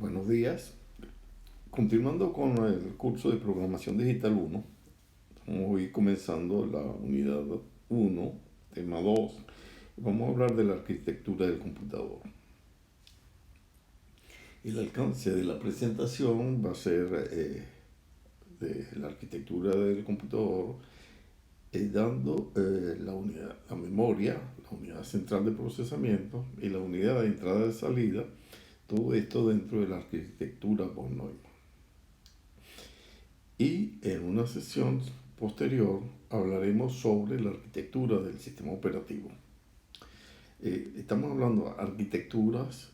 Buenos días. Continuando con el curso de Programación Digital 1, estamos hoy comenzando la unidad 1, tema 2, y vamos a hablar de la arquitectura del computador. El alcance de la presentación va a ser de la arquitectura del computador, dando la memoria, la unidad central de procesamiento y la unidad de entrada y salida, todo esto dentro de la arquitectura von Neumann. Y en una sesión posterior hablaremos sobre la arquitectura del sistema operativo. Estamos hablando de arquitecturas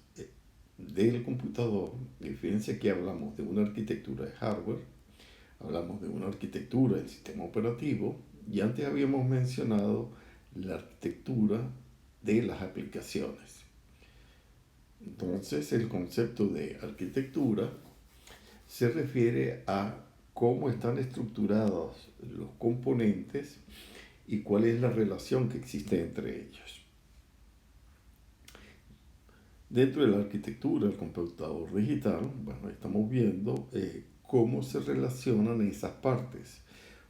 del computador, y fíjense que hablamos de una arquitectura de hardware, hablamos de una arquitectura del sistema operativo, y antes habíamos mencionado la arquitectura de las aplicaciones. Entonces, el concepto de arquitectura se refiere a cómo están estructurados los componentes y cuál es la relación que existe entre ellos. Dentro de la arquitectura del computador digital, estamos viendo cómo se relacionan esas partes.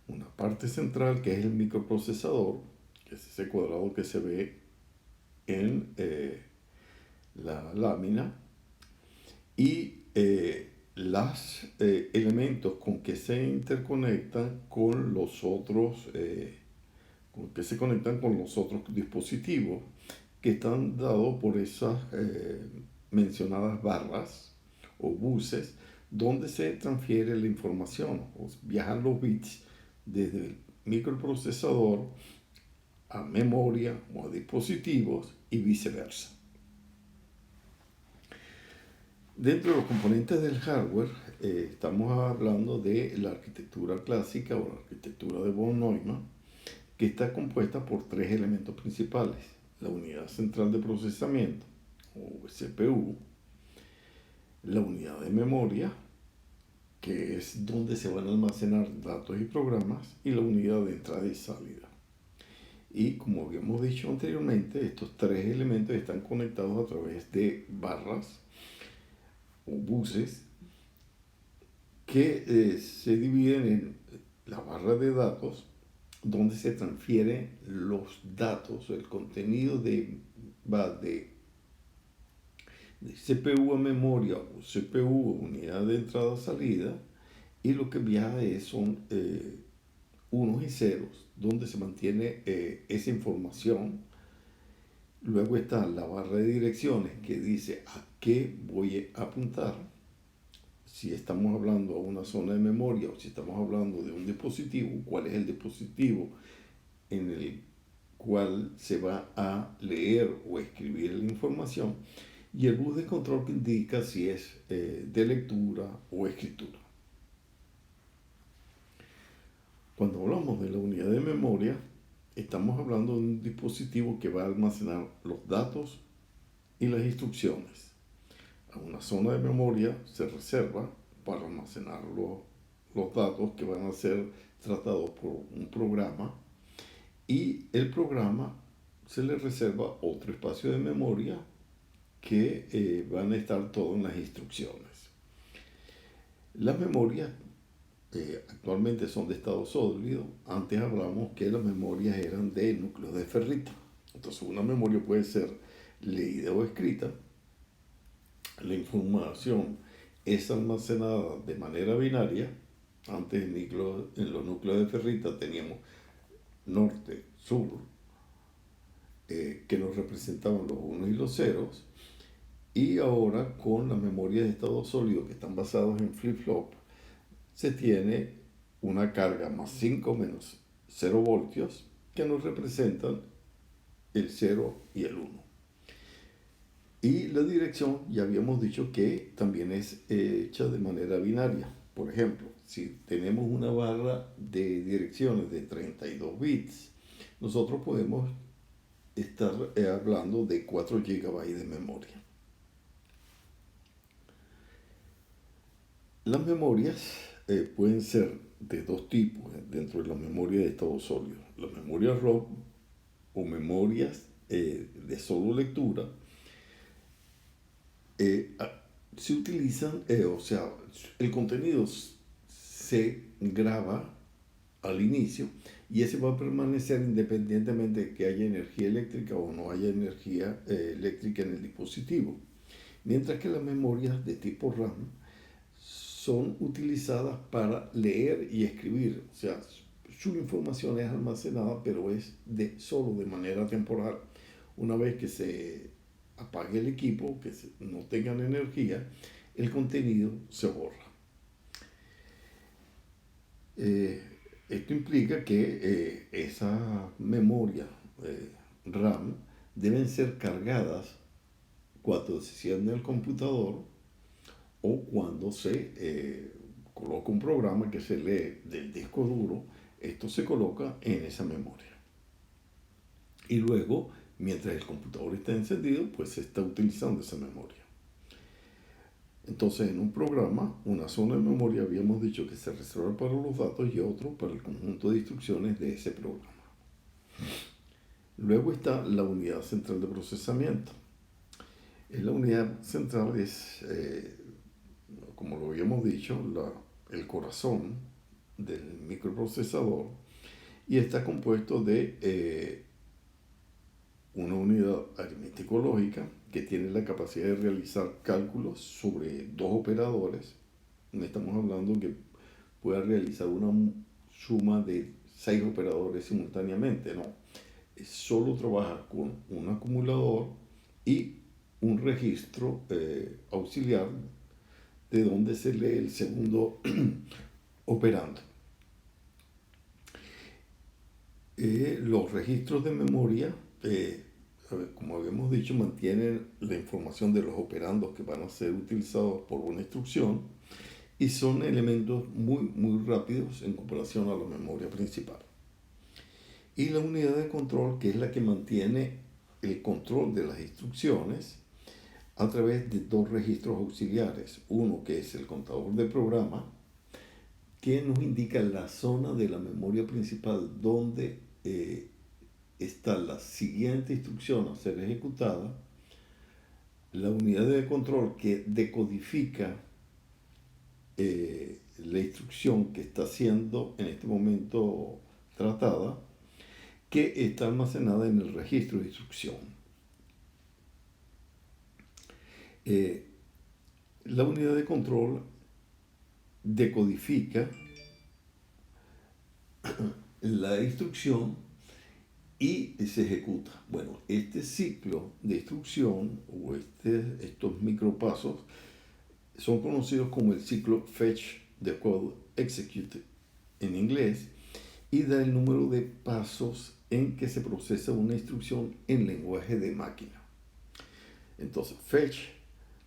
Una parte central que es el microprocesador, que es ese cuadrado que se ve en la lámina, y los elementos con que se interconectan con los otros, con que se conectan con los otros dispositivos que están dados por esas mencionadas barras o buses donde se transfiere la información o viajan los bits desde el microprocesador a memoria o a dispositivos y viceversa. Dentro de los componentes del hardware, estamos hablando de la arquitectura clásica o la arquitectura de von Neumann, que está compuesta por tres elementos principales: la unidad central de procesamiento o CPU, la unidad de memoria, que es donde se van a almacenar datos y programas, y la unidad de entrada y salida. Y como habíamos dicho anteriormente, estos tres elementos están conectados a través de barras o buses que se dividen en la barra de datos, donde se transfieren los datos, el contenido va de CPU a memoria o CPU a unidad de entrada-salida, y lo que viaja son unos y ceros, donde se mantiene esa información. Luego está la barra de direcciones que dice a qué voy a apuntar, si estamos hablando a una zona de memoria o si estamos hablando de un dispositivo, cuál es el dispositivo en el cual se va a leer o escribir la información, y el bus de control que indica si es de lectura o escritura. Cuando hablamos de la unidad de memoria, estamos hablando de un dispositivo que va a almacenar los datos y las instrucciones. A una zona de memoria se reserva para almacenar los datos que van a ser tratados por un programa, y el programa se le reserva otro espacio de memoria que van a estar todo en las instrucciones. Las memorias actualmente son de estado sólido. Antes hablamos que las memorias eran de núcleos de ferrita. Entonces una memoria puede ser leída o escrita. La información es almacenada de manera binaria. Antes en los núcleos de ferrita teníamos norte, sur, que nos representaban los unos y los ceros, y ahora con las memorias de estado sólido que están basadas en flip-flop se tiene una carga más 5 menos 0 voltios que nos representan el 0 y el 1. Y la dirección ya habíamos dicho que también es hecha de manera binaria. Por ejemplo, si tenemos una barra de direcciones de 32 bits, nosotros podemos estar hablando de 4 GB de memoria. Las memorias pueden ser de dos tipos dentro de la memoria de estado sólido: las memorias ROM o memorias de solo lectura. se utilizan, el contenido se graba al inicio y ese va a permanecer independientemente de que haya energía eléctrica o no haya energía eléctrica en el dispositivo. Mientras que las memorias de tipo RAM son utilizadas para leer y escribir, o sea, su información es almacenada, pero es solo de manera temporal. Una vez que se apague el equipo, que no tengan energía, el contenido se borra. Esto implica que esas memorias RAM deben ser cargadas cuando se enciende el computador o cuando se coloca un programa que se lee del disco duro. Esto se coloca en esa memoria. Y luego, mientras el computador está encendido, pues se está utilizando esa memoria. Entonces, en un programa, una zona de memoria habíamos dicho que se reserva para los datos y otro para el conjunto de instrucciones de ese programa. Luego está la unidad central de procesamiento. La unidad central es, como lo habíamos dicho, el corazón del microprocesador y está compuesto de una unidad aritmético-lógica que tiene la capacidad de realizar cálculos sobre dos operadores. No estamos hablando que pueda realizar una suma de 6 operadores simultáneamente, no. Solo trabaja con un acumulador y un registro auxiliar de donde se lee el segundo operando. Los registros de memoria, como habíamos dicho, mantienen la información de los operandos que van a ser utilizados por una instrucción y son elementos muy rápidos en comparación a la memoria principal. Y la unidad de control, que es la que mantiene el control de las instrucciones a través de dos registros auxiliares. Uno que es el contador de programa, que nos indica la zona de la memoria principal donde está la siguiente instrucción a ser ejecutada. La unidad de control que decodifica la instrucción que está siendo en este momento tratada, que está almacenada en el registro de instrucción. La unidad de control decodifica la instrucción y se ejecuta. Bueno, este ciclo de instrucción o estos micropasos son conocidos como el ciclo Fetch, Decode, Execute en inglés, y da el número de pasos en que se procesa una instrucción en lenguaje de máquina. Entonces, Fetch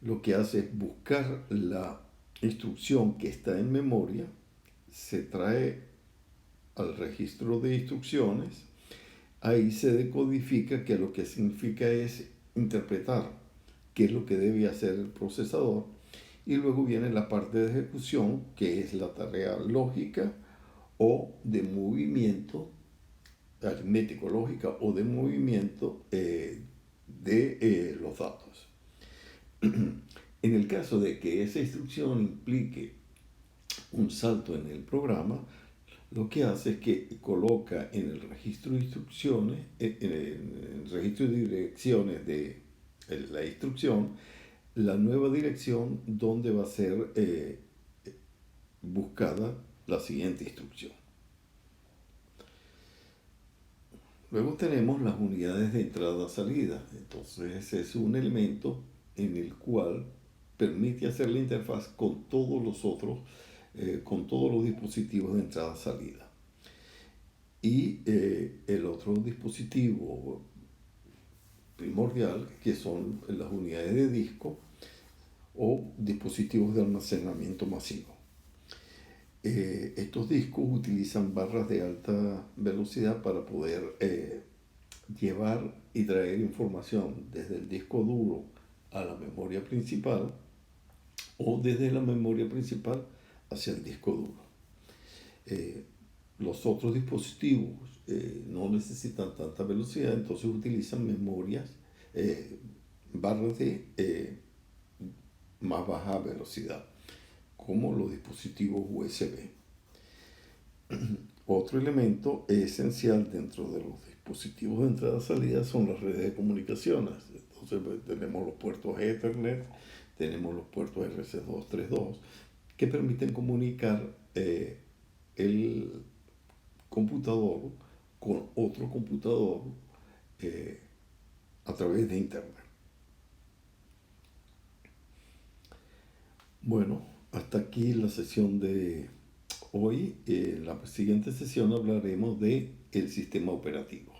lo que hace es buscar la instrucción que está en memoria, se trae al registro de instrucciones, ahí se decodifica, que lo que significa es interpretar qué es lo que debe hacer el procesador, y luego viene la parte de ejecución, que es la tarea lógica o de movimiento, aritmético lógica o de movimiento de los datos. En el caso de que esa instrucción implique un salto en el programa, lo que hace es que coloca en el registro de instrucciones, en el registro de direcciones de la instrucción, la nueva dirección donde va a ser buscada la siguiente instrucción. Luego tenemos las unidades de entrada-salida. Entonces es un elemento en el cual permite hacer la interfaz con todos los otros, con todos los dispositivos de entrada-salida. Y el otro dispositivo primordial, que son las unidades de disco o dispositivos de almacenamiento masivo. Estos discos utilizan barras de alta velocidad para poder llevar y traer información desde el disco duro a la memoria principal o desde la memoria principal hacia el disco duro. Los otros dispositivos no necesitan tanta velocidad, entonces utilizan memorias, barras de más baja velocidad, como los dispositivos USB. Otro elemento esencial dentro de los dispositivos de entrada-salida son las redes de comunicaciones. Entonces tenemos los puertos Ethernet, tenemos los puertos RC232, que permiten comunicar el computador con otro computador a través de Internet. Bueno, hasta aquí la sesión de hoy. En la siguiente sesión hablaremos de el sistema operativo.